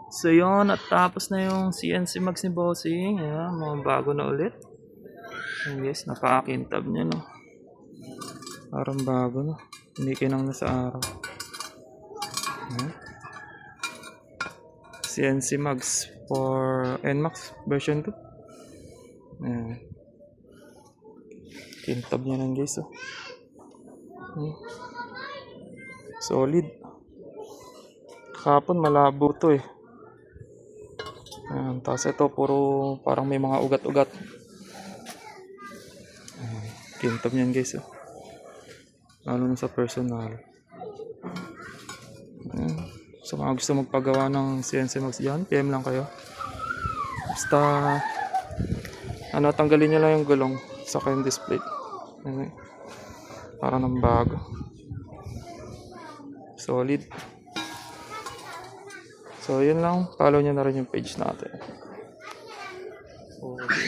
So yun, at tapos na yung CNC Max ni Bossing. Ayan, mga bago na ulit. Ayan guys, napakakintab niya no. Parang bago no. Hindi kinang na sa araw. Ayan. CNC Max for NMAX version 2. Ayan. Kintab niya lang guys oh. Solid. Kahapon malabo to eh. Ayan, tapos ito puro parang may mga ugat-ugat. Kintab niyan guys oh. Lalo na sa personal. Ayan. So mga gusto magpagawa ng CNC Max dyan, PM lang kayo. Basta ano, tanggalin nyo lang yung gulong sa yung display. Ayan. Para ng bago. Solid. So yun lang, follow nyo na rin yung page natin. Okay.